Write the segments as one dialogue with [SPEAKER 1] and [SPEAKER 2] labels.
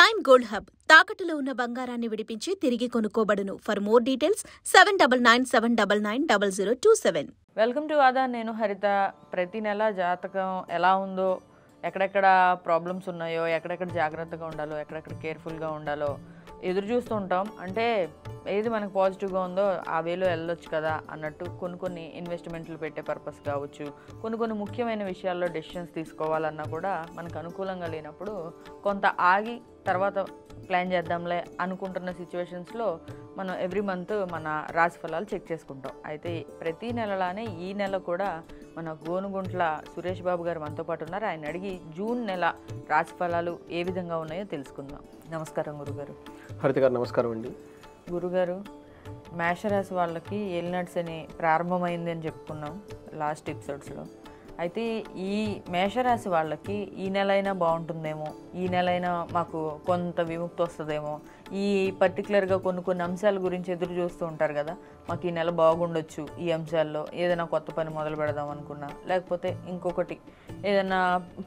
[SPEAKER 1] Prime gold hub తాకట్టులో ఉన్న బంగారాన్ని విడిపించి తిరిగి కొనుక్కోబడును. For more details 7997990027.
[SPEAKER 2] Welcome to ఆదా. నేను హరిత. ప్రతి నెల జాతకం ఎలా ఉందో, ఎక్కడెక్కడ ప్రాబ్లమ్స్ ఉన్నాయో, ఎక్కడెక్కడ జాగ్రత్తగా ఉండాలో, ఎక్కడెక్కడ కేర్ఫుల్గా ఉండాలో ఎదురు చూస్తూ ఉంటాం. అంటే ఏది మనకు పాజిటివ్గా ఉందో ఆ వేలో వెళ్ళొచ్చు కదా అన్నట్టు కొన్ని ఇన్వెస్ట్మెంట్లు పెట్టే పర్పస్ కావచ్చు, కొన్ని ముఖ్యమైన విషయాల్లో డెసిషన్స్ తీసుకోవాలన్నా కూడా మనకు అనుకూలంగా లేనప్పుడు కొంత ఆగి తర్వాత ప్లాన్ చేద్దాంలే అనుకుంటున్న సిచ్యువేషన్స్లో మనం ఎవ్రీ మంత్ మన రాశి ఫలాలు చెక్ చేసుకుంటాం. అయితే ప్రతి నెలలానే ఈ నెల కూడా మన గోనుగుంట్ల సురేష్ బాబు గారు మనతో పాటు ఉన్నారు. ఆయన అడిగి జూన్ నెల రాశి ఫలాలు ఏ విధంగా ఉన్నాయో తెలుసుకుందాం. నమస్కారం గురుగారు.
[SPEAKER 3] హరిత గారు నమస్కారం అండి.
[SPEAKER 2] గురుగారు, మేషరాశి వాళ్ళకి ఏలినాడ్స్ అని ప్రారంభమైంది అని చెప్పుకున్నాం లాస్ట్ ఎపిసోడ్స్లో. అయితే ఈ మేషరాశి వాళ్ళకి ఈ నెల అయినా బాగుంటుందేమో, ఈ నెల అయినా మాకు కొంత విముక్తి వస్తుందేమో, ఈ పర్టికులర్గా కొన్ని అంశాల గురించి ఎదురు చూస్తూ ఉంటారు కదా, మాకు ఈ నెల బాగుండొచ్చు ఈ అంశాల్లో, ఏదైనా కొత్త పని మొదలు పెడదాం అనుకున్నా, లేకపోతే ఇంకొకటి ఏదైనా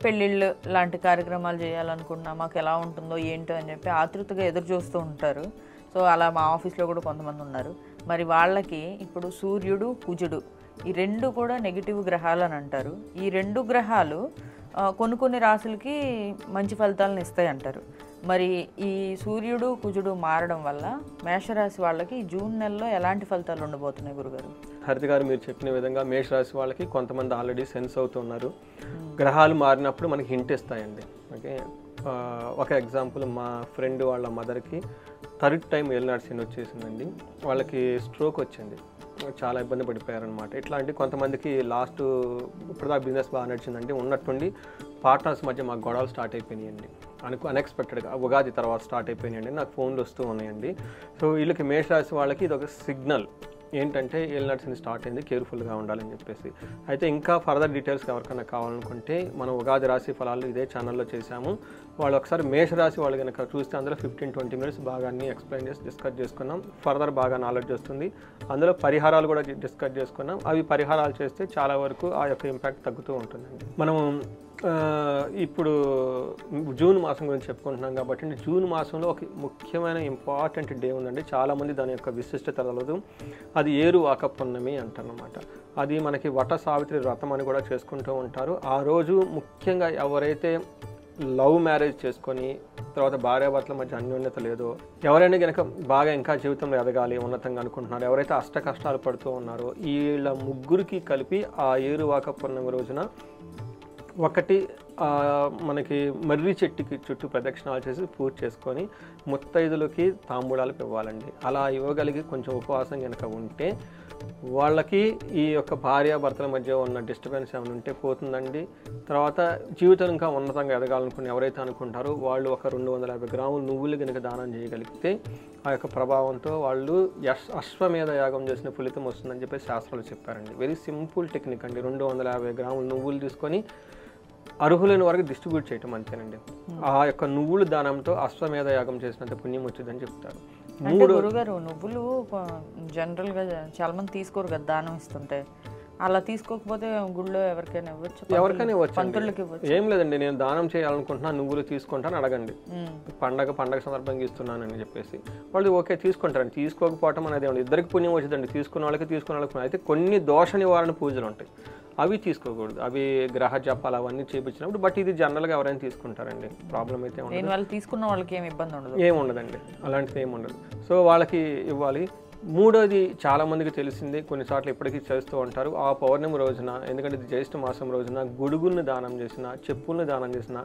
[SPEAKER 2] పెళ్ళిళ్ళు లాంటి కార్యక్రమాలు చేయాలనుకున్నా మాకు ఎలా ఉంటుందో ఏంటో అని చెప్పి ఆతృతగా ఎదురు చూస్తూ ఉంటారు. సో అలా మా ఆఫీస్లో కూడా కొంతమంది ఉన్నారు. మరి వాళ్ళకి ఇప్పుడు సూర్యుడు, కుజుడు ఈ రెండు కూడా నెగిటివ్ గ్రహాలు అని అంటారు. ఈ రెండు గ్రహాలు కొన్ని రాశులకి మంచి ఫలితాలను ఇస్తాయి అంటారు. మరి ఈ సూర్యుడు, కుజుడు మారడం వల్ల మేషరాశి వాళ్ళకి జూన్ నెలలో ఎలాంటి ఫలితాలు ఉండబోతున్నాయి గురుగారు?
[SPEAKER 3] హరిత గారు మీరు చెప్పిన విధంగా మేషరాశి వాళ్ళకి కొంతమంది ఆల్రెడీ సెన్స్ అవుతున్నారు. గ్రహాలు మారినప్పుడు మనకి హింట్ ఇస్తాయండి. ఓకే, ఒక ఎగ్జాంపుల్, మా ఫ్రెండ్ వాళ్ళ మదర్కి థర్డ్ టైం ఏలినాడ్స్ వచ్చేసిందండి. వాళ్ళకి స్ట్రోక్ వచ్చింది, చాలా ఇబ్బంది పడిపోయారనమాట. ఇట్లాంటి కొంతమందికి లాస్ట్ ఇప్పటిదాకా బిజినెస్ బాగా నడిచిందండి, ఉన్నట్టుండి పార్ట్నర్స్ మధ్య మాకు గొడవలు స్టార్ట్ అయిపోయినాయండి. అన్ఎక్స్పెక్టెడ్గా ఉగాది తర్వాత స్టార్ట్ అయిపోయినాయండి. నాకు ఫోన్లు వస్తూ ఉన్నాయండి. సో వీళ్ళకి మేషరాశి వాళ్ళకి ఇది ఒక సిగ్నల్ ఏంటంటే ఏలినాడ్స్ స్టార్ట్ అయింది, కేర్ఫుల్గా ఉండాలని చెప్పేసి. అయితే ఇంకా ఫర్దర్ డీటెయిల్స్ ఎవరికైనా కావాలనుకుంటే మనం ఉగాది రాశి ఫలాలు ఇదే ఛానల్లో చేశాము. వాళ్ళు ఒకసారి మేషరాశి వాళ్ళు కనుక చూస్తే అందులో 15-20 మినిట్స్ బాగా అన్ని ఎక్స్ప్లెయిన్ చేసి డిస్కస్ చేసుకున్నాం. ఫర్దర్ బాగా నాలెడ్జ్ వస్తుంది. అందులో పరిహారాలు కూడా డిస్కస్ చేసుకున్నాం. అవి పరిహారాలు చేస్తే చాలా వరకు ఆ యొక్క ఇంపాక్ట్ తగ్గుతూ ఉంటుందండి. మనము ఇప్పుడు జూన్ మాసం గురించి చెప్పుకుంటున్నాం కాబట్టి జూన్ మాసంలో ఒక ముఖ్యమైన ఇంపార్టెంట్ డే ఉందండి. చాలామంది దాని యొక్క విశిష్టత తెలవదు. అది ఏరువాక పున్నమి అంటారనమాట. అది మనకి వట సావిత్రి వ్రతం అని కూడా చేసుకుంటూ ఉంటారు. ఆ రోజు ముఖ్యంగా ఎవరైతే లవ్ మ్యారేజ్ చేసుకొని తర్వాత భార్యాభర్తల మధ్య అన్యోన్యత లేదో, ఎవరైనా కనుక బాగా ఇంకా జీవితంలో ఎదగాలి, ఉన్నతంగా అనుకుంటున్నారు, ఎవరైతే అష్ట కష్టాలు పడుతూ ఉన్నారో వీళ్ళ ముగ్గురికి కలిపి ఆ ఏరువాక పున్నమి రోజున ఒకటి మనకి మర్రి చెట్టుకి చుట్టూ ప్రదక్షిణాలు చేసి పూజ చేసుకొని ముత్తైదులకి తాంబూలాలు ఇవ్వాలండి. అలా ఇవ్వగలిగి కొంచెం ఉపవాసం కనుక ఉంటే వాళ్ళకి ఈ యొక్క భార్యాభర్తల మధ్య ఉన్న డిస్టర్బెన్స్ ఏమైనా ఉంటే పోతుందండి. తర్వాత జీవితం ఇంకా ఉన్నతంగా ఎదగాలనుకుని ఎవరైతే అనుకుంటారో వాళ్ళు ఒక 250 గ్రాములు నువ్వులు కనుక దానం చేయగలిగితే ఆ యొక్క ప్రభావంతో వాళ్ళు అశ్వమేధ యాగం చేసిన ఫలితం వస్తుందని చెప్పి శాస్త్రాలు చెప్పారండి. వెరీ సింపుల్ టెక్నిక్ అండి. 250 గ్రాములు నువ్వులు తీసుకొని అర్హులైన వారికి డిస్ట్రిబ్యూట్ చేయటం అంతేనండి. ఆ యొక్క నువ్వులు దానంతో అశ్వమేధ యాగం చేసినంత పుణ్యం వచ్చిందని చెప్తారు.
[SPEAKER 2] గురుగారు, నువ్వులు జనరల్గా చాలా మంది తీసుకోరు కదా దానం ఇస్తుంటే, అలా తీసుకోకపోతే గుళ్ళో ఎవరికైనా ఇవ్వచ్చు?
[SPEAKER 3] ఎవరికైనా ఇవ్వచ్చు, ఏం లేదండి. నేను దానం చేయాలనుకుంటున్నా, నువ్వులు తీసుకుంటాను అడగండి. పండగ సందర్భంగా ఇస్తున్నానని చెప్పేసి వాళ్ళు ఓకే తీసుకుంటారండి. తీసుకోకపోవటం అనేది ఏమండి, ఇద్దరికి పుణ్యం వచ్చిందండి. తీసుకున్న వాళ్ళకి అయితే కొన్ని దోష నివారణ పూజలు ఉంటాయి, అవి తీసుకోకూడదు. అవి గ్రహ జపాలు అవన్నీ చేయించినప్పుడు. బట్ ఇది జనరల్గా ఎవరైనా తీసుకుంటారండి, ప్రాబ్లం అయితే ఉండదు.
[SPEAKER 2] వాళ్ళు తీసుకున్న వాళ్ళకి ఏమి ఇబ్బంది ఉండదు,
[SPEAKER 3] ఏముండదండి, అలాంటిది ఏముండదు. సో వాళ్ళకి ఇవ్వాలి. మూడోది చాలామందికి తెలిసింది, కొన్నిసార్లు ఇప్పటికీ చేస్తూ ఉంటారు. ఆ పౌర్ణమి రోజున, ఎందుకంటే ఇది జ్యేష్ఠ మాసం రోజున గుడుగుల్ని దానం చేసిన, చెప్పుల్ని దానం చేసిన,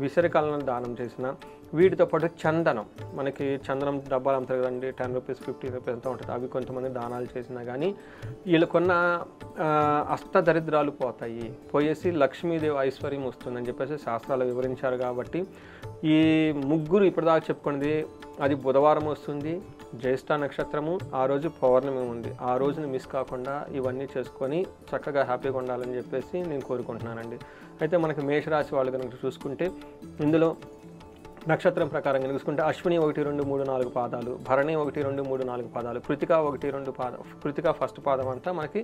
[SPEAKER 3] విసరికలను దానం చేసిన, వీటితో పాటు చందనం, మనకి చందనం డబ్బాలు అమ్ముతారు కదండి, 10 రూపీస్ 50 రూపీస్ అంతా ఉంటుంది. అవి కొంతమంది దానాలు చేసినా కానీ వీళ్ళకున్న అష్టదరిద్రాలు పోయేసి లక్ష్మీదేవి ఐశ్వర్యం వస్తుందని చెప్పేసి శాస్త్రాలు వివరించారు. కాబట్టి ఈ ముగ్గురు ఇప్పటిదాకా చెప్పుకున్నది, అది బుధవారం వస్తుంది, జ్యేష్ఠ నక్షత్రము, ఆ రోజు పౌర్ణమి ఉంది. ఆ రోజుని మిస్ కాకుండా ఇవన్నీ చేసుకొని చక్కగా హ్యాపీగా ఉండాలని చెప్పేసి నేను కోరుకుంటున్నానండి. అయితే మనకి మేషరాశి వాళ్ళు కనుక చూసుకుంటే ఇందులో నక్షత్రం ప్రకారం చూసుకుంటే అశ్విని 1, 2, 3, 4 పాదాలు, భరణి 1, 2, 3, 4 పాదాలు, కృతిక 1, 2 పాదం, కృతిక ఫస్ట్ పాదం అంతా మనకి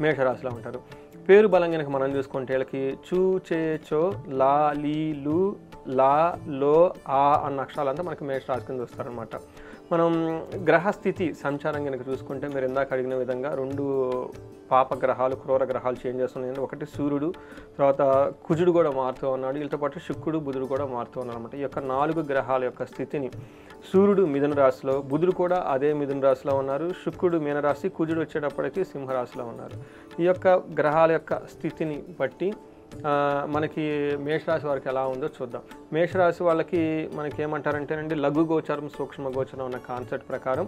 [SPEAKER 3] మేషరాశిలో ఉంటారు. పేరు బలం కనుక మనం చూసుకుంటే వీళ్ళకి చూ చే చో లా లీ లు లా లో ఆ అన్న అక్షరాలంతా మనకి మేషరాశి కింద వస్తారనమాట. మనం గ్రహస్థితి సంచారం కనుక చూసుకుంటే మీరు ఇందాక అడిగిన విధంగా 2 పాప గ్రహాలు క్రూర గ్రహాలు చేంజ్ చేస్తున్నాయి. ఒకటి సూర్యుడు, తర్వాత కుజుడు కూడా మారుతూ ఉన్నాడు, వీళ్ళతో పాటు శుక్రుడు బుధుడు కూడా మారుతూ ఉన్నారు అనమాట. ఈ యొక్క 4 గ్రహాల యొక్క స్థితిని సూర్యుడు మిథున రాశిలో, బుధుడు కూడా అదే మిథున రాశిలో ఉన్నారు, శుక్రుడు మీనరాశి, కుజుడు వచ్చేటప్పటికి సింహరాశిలో ఉన్నారు. ఈ యొక్క గ్రహాల యొక్క స్థితిని బట్టి మనకి మేషరాశి వారికి ఎలా ఉందో చూద్దాం. మేషరాశి వాళ్ళకి మనకి ఏమంటారంటేనండి లఘు గోచరం సూక్ష్మ గోచరం అన్న కాన్సెప్ట్ ప్రకారం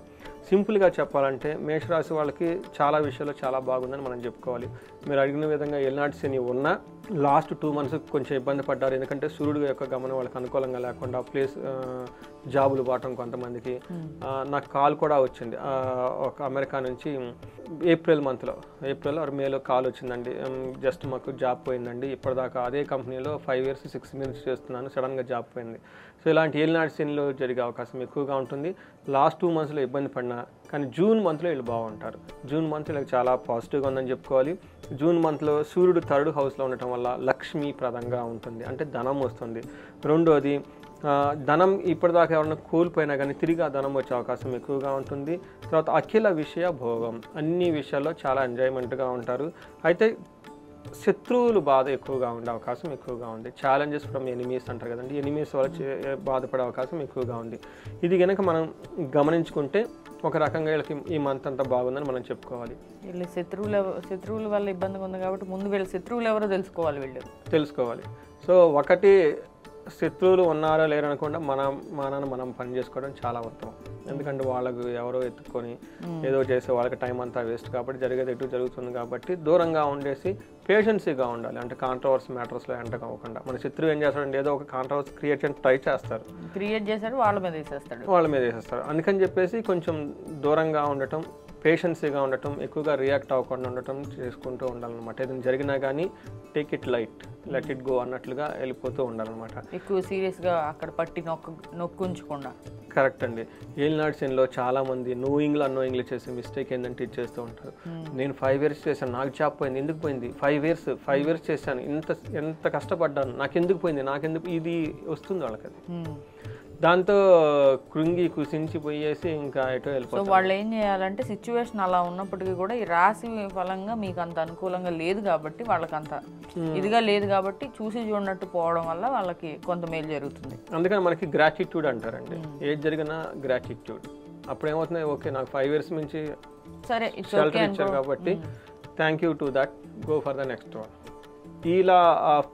[SPEAKER 3] సింపుల్గా చెప్పాలంటే మేషరాశి వాళ్ళకి చాలా విషయాల్లో చాలా బాగుందని మనం చెప్పుకోవాలి. మీరు అడిగిన విధంగా ఎల్నాటి శని ఉన్న లాస్ట్ 2 months కొంచెం ఇబ్బంది పడ్డారు. ఎందుకంటే సూర్యుడు యొక్క గమనం వాళ్ళకి అనుకూలంగా లేకుండా జాబులు పోవటం కొంతమందికి. నాకు కాల్ కూడా వచ్చింది ఒక అమెరికా నుంచి ఏప్రిల్ ఆర్ మేలో కాల్ వచ్చిందండి. జస్ట్ మాకు జాబ్ పోయిందండి, ఇప్పటిదాకా అదే కంపెనీలో 5 years 6 months చేస్తున్నాను, సడన్గా జాబ్ పోయింది. సో ఇలాంటి ఏలినాటి శనిలో జరిగే అవకాశం ఎక్కువగా ఉంటుంది. లాస్ట్ 2 monthsలో ఇబ్బంది పడినా కానీ జూన్ మంత్లో వీళ్ళు బాగుంటారు. జూన్ మంత్ వీళ్ళకి చాలా పాజిటివ్గా ఉందని చెప్పుకోవాలి. జూన్ మంత్లో సూర్యుడు 3rd హౌస్లో ఉండటం వల్ల లక్ష్మీప్రదంగా ఉంటుంది, అంటే ధనం వస్తుంది. రెండోది ధనం ఇప్పటిదాకా ఎవరైనా కోల్పోయినా కానీ తిరిగి ఆ ధనం వచ్చే అవకాశం ఎక్కువగా ఉంటుంది. తర్వాత అఖిల విషయ భోగం, అన్ని విషయాల్లో చాలా ఎంజాయ్మెంట్గా ఉంటారు. అయితే శత్రువులు బాధ ఎక్కువగా ఉండే అవకాశం ఎక్కువగా ఉంది. ఛాలెంజెస్ ఫ్రమ్ ఎనిమీస్ అంటారు కదండి, ఎనిమీస్ వల్ల బాధపడే అవకాశం ఎక్కువగా ఉంది. ఇది కనుక మనం గమనించుకుంటే ఒక రకంగా వీళ్ళకి ఈ మంత్ అంతా బాగుందని మనం చెప్పుకోవాలి.
[SPEAKER 2] వీళ్ళు శత్రువుల వల్ల ఇబ్బందిగా ఉంది కాబట్టి ముందు వీళ్ళ శత్రువులు ఎవరో తెలుసుకోవాలి. సో ఒకటి శత్రువులు ఉన్నారా లేరనకుండా మనం పని చేసుకోవడం చాలా ఉత్తమం. ఎందుకంటే వాళ్ళకు ఎవరో ఎత్తుకొని ఏదో చేసే వాళ్ళకి టైం అంతా వేస్ట్ కాబట్టి జరిగేది ఎటు జరుగుతుంది కాబట్టి దూరంగా ఉండేసి పేషెన్సీగా ఉండాలి. అంటే కాంట్రవర్సీ మ్యాటర్స్లో ఎంటర్ అవ్వకుండా. మన శత్రువు ఏం చేస్తాడంటే ఏదో ఒక కాంట్రవర్సీ క్రియేట్ చేయడానికి ట్రై చేస్తారు, వాళ్ళ మీద వేసేస్తారు. అందుకని చెప్పేసి కొంచెం దూరంగా ఉండటం, పేషెన్సీగా ఉండటం, ఎక్కువగా రియాక్ట్ అవ్వకుండా ఉండటం చేసుకుంటూ ఉండాలన్నమాట. ఏదైనా జరిగినా కానీ take it light, let it go అన్నట్లుగా వెళ్ళిపోతూ ఉండాలన్నమాట. ఎక్కువ సీరియస్గా అక్కడ పట్టి నొక్కుంచకుండా.
[SPEAKER 3] కరెక్ట్ అండి. ఏలినాటి శనిలో చాలామంది అన్నోయింగ్లీ చేసే మిస్టేక్ ఏంటంటే ఇది చేస్తూ ఉంటారు. నేను 5 years చేశాను, నాకు జాబ్ పోయింది, ఎందుకు పోయింది? 5 years చేశాను, ఎంత కష్టపడ్డాను, నాకెందుకు పోయింది, ఇది వస్తుంది వాళ్ళకి. అది దాంతో కృంగి కుసించిపోయేసి ఇంకా ఎటో వెళ్ళిపోతారు.
[SPEAKER 2] సో వాళ్ళు ఏం చేయాలంటే సిచ్యువేషన్ అలా ఉన్నప్పటికీ కూడా ఈ రాశి ఫలంగా మీకు అంత అనుకూలంగా లేదు కాబట్టి, వాళ్ళకి అంత ఇదిగా లేదు కాబట్టి చూసి చూడనట్టు పోవడం వల్ల వాళ్ళకి కొంత మేలు జరుగుతుంది.
[SPEAKER 3] అందుకని మనకి గ్రాటిట్యూడ్ అంటారండి, ఏది జరిగినా గ్రాటిట్యూడ్. అప్పుడు ఏమవుతుంది, ఓకే నాకు 5 years నుంచి
[SPEAKER 2] సరే
[SPEAKER 3] షెల్టర్ ఇచ్చారు కాబట్టి thank you to that, go for the next one. ఇలా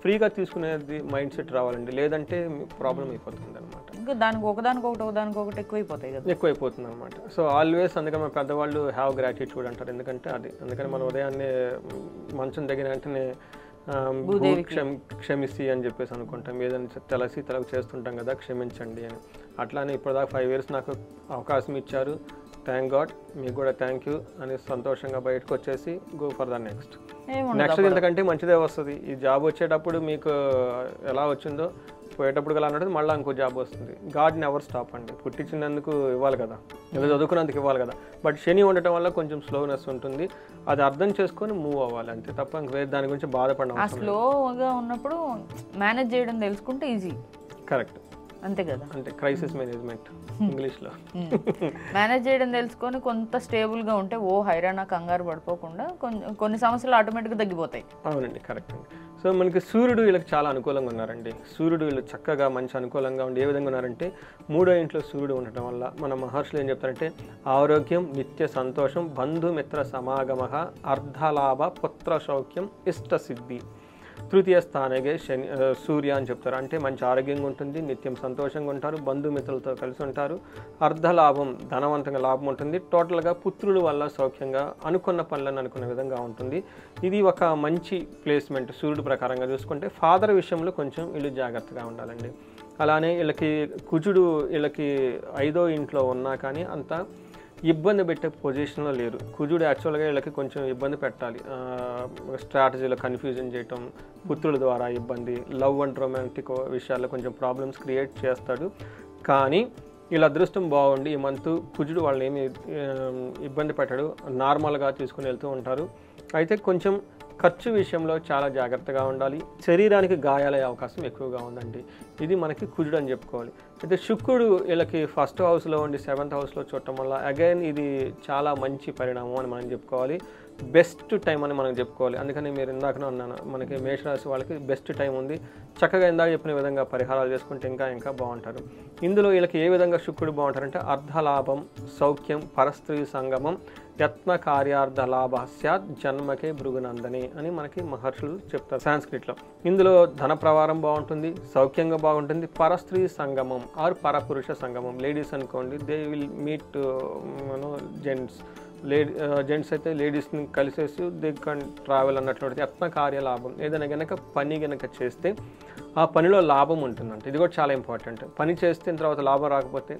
[SPEAKER 3] ఫ్రీగా తీసుకునేది మైండ్ సెట్ రావాలండి, లేదంటే ప్రాబ్లం అయిపోతుంది అనమాట.
[SPEAKER 2] ఇంకా ఒకదానికొకటి
[SPEAKER 3] ఎక్కువైపోతుంది అనమాట. సో ఆల్వేస్ అందుకని మన పెద్దవాళ్ళు హ్యావ్ గ్రాటిట్యూడ్ అంటారు. ఎందుకంటే అందుకని మనం ఉదయాన్నే మంచం దగ్గర వెంటనే క్షమిసి అని చెప్పేసి అనుకుంటాం. ఏదైనా తలకు చేస్తుంటాం కదా, క్షమించండి అని. అట్లానే ఇప్పటిదాకా 5 years నాకు అవకాశం ఇచ్చారు, థ్యాంక్ గాడ్, మీకు కూడా థ్యాంక్ యూ అని సంతోషంగా బయటకు వచ్చేసి గో ఫర్ ద నెక్స్ట్. ఇంతకంటే మంచిదే వస్తుంది. ఈ జాబ్ వచ్చేటప్పుడు మీకు ఎలా వచ్చిందో పోయేటప్పుడు అలా అన్నట్టు మళ్ళీ ఇంకో జాబ్ వస్తుంది. గాడ్ నెవర్ స్టాప్ అండి, పుట్టించినందుకు ఇవ్వాలి కదా, ఏదో చదువుకున్నందుకు ఇవ్వాలి కదా. బట్ శని ఉండటం వల్ల కొంచెం స్లోనెస్ ఉంటుంది, అది అర్థం చేసుకొని మూవ్ అవ్వాలి అంతే తప్ప వేరే దాని గురించి బాధపడడం.
[SPEAKER 2] స్లోగా ఉన్నప్పుడు మేనేజ్ చేయడం తెలుసుకుంటే ఈజీ.
[SPEAKER 3] కరెక్ట్,
[SPEAKER 2] అంతే కదా,
[SPEAKER 3] అంటే క్రైసిస్ మేనేజ్మెంట్ ఇంగ్లీష్లో.
[SPEAKER 2] మేనేజ్ చేయడం తెలుసుకొని కొంత స్టేబుల్గా ఉంటే హైరాణ కంగారు పడిపోకుండా కొన్ని సమస్యలు ఆటోమేటిక్గా తగ్గిపోతాయి.
[SPEAKER 3] అవునండి, కరెక్ట్ అండి. సో మనకి సూర్యుడు వీళ్ళకి చాలా అనుకూలంగా ఉన్నారండి. సూర్యుడు వీళ్ళు చక్కగా మంచి అనుకూలంగా ఉండి ఏ విధంగా ఉన్నారంటే 3వ ఇంట్లో సూర్యుడు ఉండటం వల్ల మన మహర్షులు ఏం చెప్తారంటే ఆరోగ్యం, నిత్య సంతోషం, బంధుమిత్ర సమాగమ, అర్ధలాభ, పుత్ర సౌఖ్యం, ఇష్ట సిద్ధి. 3వ స్థానగే సూర్య అని చెప్తారు. అంటే మంచి ఆరోగ్యంగా ఉంటుంది, నిత్యం సంతోషంగా ఉంటారు, బంధుమిత్రులతో కలిసి ఉంటారు, అర్ధలాభం ధనవంతంగా లాభం ఉంటుంది, టోటల్గా పుత్రుల వల్ల సౌఖ్యంగా అనుకున్న పనులను అనుకున్న విధంగా ఉంటుంది. ఇది ఒక మంచి ప్లేస్మెంట్ సూర్యుడు ప్రకారంగా చూసుకుంటే. ఫాదర్ విషయంలో కొంచెం వీళ్ళు జాగ్రత్తగా ఉండాలండి. అలానే కుజుడు వీళ్ళకి 5వ ఇంట్లో ఉన్నా కానీ అంత ఇబ్బంది పెట్టే పొజిషన్లో లేరు. కుజుడు యాక్చువల్గా వీళ్ళకి కొంచెం ఇబ్బంది పెట్టాలి, స్ట్రాటజీలో కన్ఫ్యూజన్ చేయటం, పుత్రుల ద్వారా ఇబ్బంది, లవ్ అండ్ రొమాంటిక్ విషయాల్లో కొంచెం ప్రాబ్లమ్స్ క్రియేట్ చేస్తాడు. కానీ వీళ్ళ అదృష్టం బాగుండి ఈ మంత్ కుజుడు వాళ్ళని ఏమి ఇబ్బంది పెట్టాడు, నార్మల్గా తీసుకుని వెళ్తూ ఉంటారు. అయితే కొంచెం ఖర్చు విషయంలో చాలా జాగ్రత్తగా ఉండాలి. శరీరానికి గాయాలయ్యే అవకాశం ఎక్కువగా ఉందండి. ఇది మనకి కుజుడు అని చెప్పుకోవాలి. అయితే శుక్రుడు వీళ్ళకి ఫస్ట్ హౌస్లో ఉండి 7th హౌస్లో చూడటం వల్ల అగైన్ ఇది చాలా మంచి పరిణామం అని మనం చెప్పుకోవాలి. బెస్ట్ టైం అని మనం చెప్పుకోవాలి. అందుకని మీరు ఇందాకనే అన్నాను, మనకి మేషరాశి వాళ్ళకి బెస్ట్ టైం ఉంది. చక్కగా ఇందాక చెప్పిన విధంగా పరిహారాలు చేసుకుంటే ఇంకా బాగుంటారు. ఇందులో వీళ్ళకి ఏ విధంగా శుక్రుడు బాగుంటారంటే అర్ధలాభం, సౌఖ్యం, పరస్త్రీ సంగమం, యత్న కార్యార్థ లాభ స్యాత్ జన్మకే భృగునందని అని మనకి మహర్షులు చెప్తారు సాంస్క్రిట్లో. ఇందులో ధన ప్రవారం బాగుంటుంది, సౌఖ్యంగా బాగుంటుంది, పరస్త్రీ సంగమం ఆర్ పరపురుష సంగమం. లేడీస్ అనుకోండి, they will meet gents. Gents అయితే లేడీస్ని కలిసేసి దే కెన్ ట్రావెల్ అన్నట్లు. యత్న కార్య లాభం, ఏదైనా కనుక పని కనుక చేస్తే ఆ పనిలో లాభం ఉంటుందంట. ఇది కూడా చాలా ఇంపార్టెంట్. పని చేస్తే తర్వాత లాభం రాకపోతే,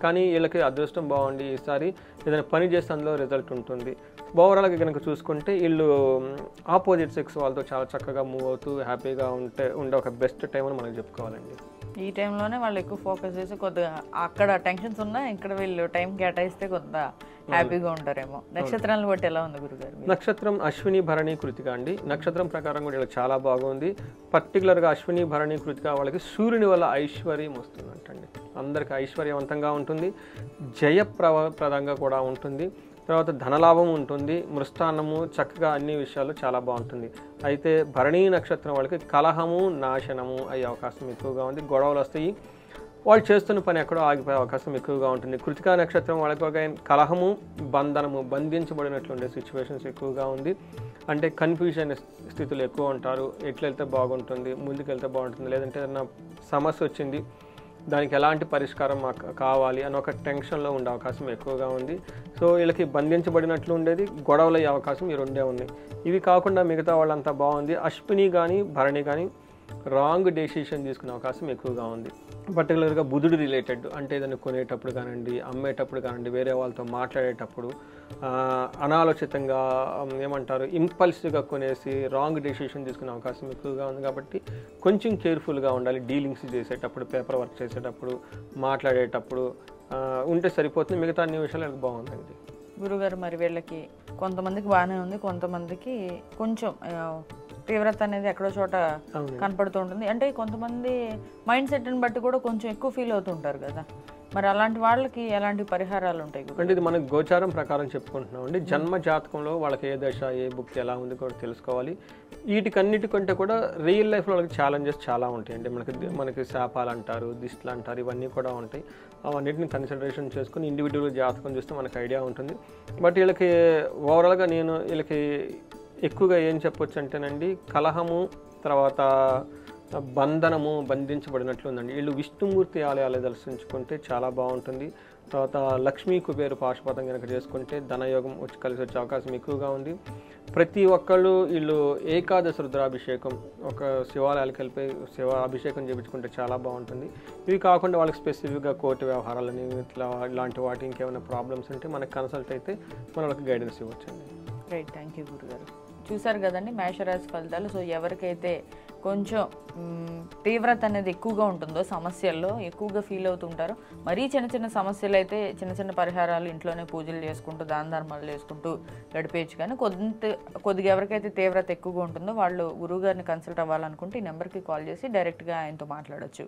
[SPEAKER 3] కానీ వీళ్ళకి అదృష్టం బాగుండి ఈసారి ఏదైనా పని చేస్తే అందులో రిజల్ట్ ఉంటుంది. ఓవరాల్గా కనుక చూసుకుంటే వీళ్ళు ఆపోజిట్ సెక్స్ వాళ్ళతో చాలా చక్కగా మూవ్ అవుతూ హ్యాపీగా ఉండే ఒక బెస్ట్ టైం అని మనం చెప్పుకోవాలండి.
[SPEAKER 2] ఈ టైంలోనే వాళ్ళు ఎక్కువ ఫోకస్ చేసి కొద్దిగా అక్కడ టెన్షన్స్ ఉన్నా ఇక్కడ వీళ్ళు టైం కేటాయిస్తే కొద్దిగా హ్యాపీగా ఉంటారేమో. నక్షత్రాలను బట్టి ఎలా ఉంది గురుగారు?
[SPEAKER 3] నక్షత్రం అశ్విని భరణి కృతిక అండి. నక్షత్రం ప్రకారం కూడా వీళ్ళకి చాలా బాగుంది. పర్టికులర్గా అశ్విని భరణి కృతిక వాళ్ళకి సూర్యుని వల్ల ఐశ్వర్యం వస్తుందంటండి. అందరికీ ఐశ్వర్యవంతంగా ఉంటుంది, జయప్రదంగా కూడా ఉంటుంది. తర్వాత ధనలాభం ఉంటుంది, మృష్టాన్నము, చక్కగా అన్ని విషయాలు చాలా బాగుంటుంది. అయితే భరణీ నక్షత్రం వాళ్ళకి కలహము, నాశనము అయ్యే అవకాశం ఎక్కువగా ఉంది. గొడవలు వస్తాయి, వాళ్ళు చేస్తున్న పని ఎక్కడో ఆగిపోయే అవకాశం ఎక్కువగా ఉంటుంది. కృతికా నక్షత్రం వాళ్ళకి ఒక కలహము, బంధనము, బంధించబడినట్లు ఉండే సిచ్యువేషన్స్ ఎక్కువగా ఉంది. అంటే కన్ఫ్యూజన్ స్థితులు ఎక్కువ ఉంటారు. ఎట్లెళ్తే బాగుంటుంది, ముందుకెళ్తే బాగుంటుంది, లేదంటే ఏదైనా సమస్య వచ్చింది దానికి ఎలాంటి పరిష్కారం మాకు కావాలి అని ఒక టెన్షన్లో ఉండే అవకాశం ఎక్కువగా ఉంది. సో వీళ్ళకి బంధించబడినట్లు ఉండేది, గొడవలు అయ్యే అవకాశం ఈ రెండే ఉన్నాయి. ఇవి కాకుండా మిగతా వాళ్ళంతా బాగుంది. అశ్విని కానీ భరణి కానీ రాంగ్ డెసిషన్ తీసుకునే అవకాశం ఎక్కువగా ఉంది. పర్టికులర్గా బుధుడు రిలేటెడ్, అంటే ఏదైనా కొనేటప్పుడు కానివ్వండి, అమ్మేటప్పుడు కానివ్వండి, వేరే వాళ్ళతో మాట్లాడేటప్పుడు అనాలోచితంగా ఏమంటారు ఇంపల్సివ్గా కొనేసి రాంగ్ డెసిషన్ తీసుకునే అవకాశం ఎక్కువగా ఉంది. కాబట్టి కొంచెం కేర్ఫుల్గా ఉండాలి డీలింగ్స్ చేసేటప్పుడు, పేపర్ వర్క్ చేసేటప్పుడు, మాట్లాడేటప్పుడు ఉంటే సరిపోతుంది. మిగతా అన్ని విషయాలు బాగుందండి.
[SPEAKER 2] గురుగారు, మరి వీళ్ళకి కొంతమందికి బాగానే ఉంది, కొంతమందికి కొంచెం తీవ్రత అనేది ఎక్కడో చోట కనపడుతూ ఉంటుంది. అంటే కొంతమంది మైండ్ సెట్ని బట్టి కూడా కొంచెం ఎక్కువ ఫీల్ అవుతుంటారు కదా, మరి అలాంటి వాళ్ళకి ఎలాంటి పరిహారాలు ఉంటాయి?
[SPEAKER 3] అంటే ఇది మనకు గోచారం ప్రకారం చెప్పుకుంటున్నాం అండి. జన్మ జాతకంలో వాళ్ళకి ఏ దశ, ఏ బుక్ ఎలా ఉంది కూడా తెలుసుకోవాలి. వీటికన్నిటికంటే కూడా రియల్ లైఫ్లో వాళ్ళకి ఛాలెంజెస్ చాలా ఉంటాయి. అంటే మనకి శాపాలు అంటారు, దిష్టిలు అంటారు, ఇవన్నీ కూడా ఉంటాయి. అవన్నిటిని కన్సిడరేషన్ చేసుకుని ఇండివిజువల్ జాతకం చూస్తే మనకు ఐడియా ఉంటుంది. బట్ వీళ్ళకి ఓవరాల్గా నేను వీళ్ళకి ఎక్కువగా ఏం చెప్పొచ్చు అంటేనండి, కలహము, తర్వాత బంధనము, బంధించబడినట్లు ఉందండి. వీళ్ళు విష్ణుమూర్తి ఆలయాలు దర్శించుకుంటే చాలా బాగుంటుంది. తర్వాత లక్ష్మీ కుబేరు పాశుపతం కనుక చేసుకుంటే ధనయోగం కలిసి వచ్చే అవకాశం ఎక్కువగా ఉంది. ప్రతి ఒక్కళ్ళు వీళ్ళు ఏకాదశి రుద్రాభిషేకం, ఒక శివాలయాలకు వెళ్ళిపోయి అభిషేకం చేయించుకుంటే చాలా బాగుంటుంది. ఇవి కాకుండా వాళ్ళకి స్పెసిఫిక్గా కోర్టు వ్యవహారాలని ఇలాంటి వాటి ఇంకేమైనా ప్రాబ్లమ్స్ ఉంటే మనకు కన్సల్ట్ అయితే మన వాళ్ళకి గైడెన్స్ ఇవ్వచ్చండి.
[SPEAKER 2] రైట్, థ్యాంక్ యూ గురుగారు. చూసారు కదండి మేషరాశి ఫలితాలు. సో ఎవరికైతే కొంచెం తీవ్రత అనేది ఎక్కువగా ఉంటుందో, సమస్యల్లో ఎక్కువగా ఫీల్ అవుతుంటారో, మరీ చిన్న చిన్న సమస్యలు అయితే చిన్న చిన్న పరిహారాలు ఇంట్లోనే పూజలు చేసుకుంటూ దాన ధర్మాలు చేసుకుంటూ గడిపేయచ్చు. కానీ కొద్దిగా ఎవరికైతే తీవ్రత ఎక్కువగా ఉంటుందో వాళ్ళు గురువుగారిని కన్సల్ట్ అవ్వాలనుకుంటే ఈ నెంబర్కి కాల్ చేసి డైరెక్ట్గా ఆయనతో మాట్లాడచ్చు.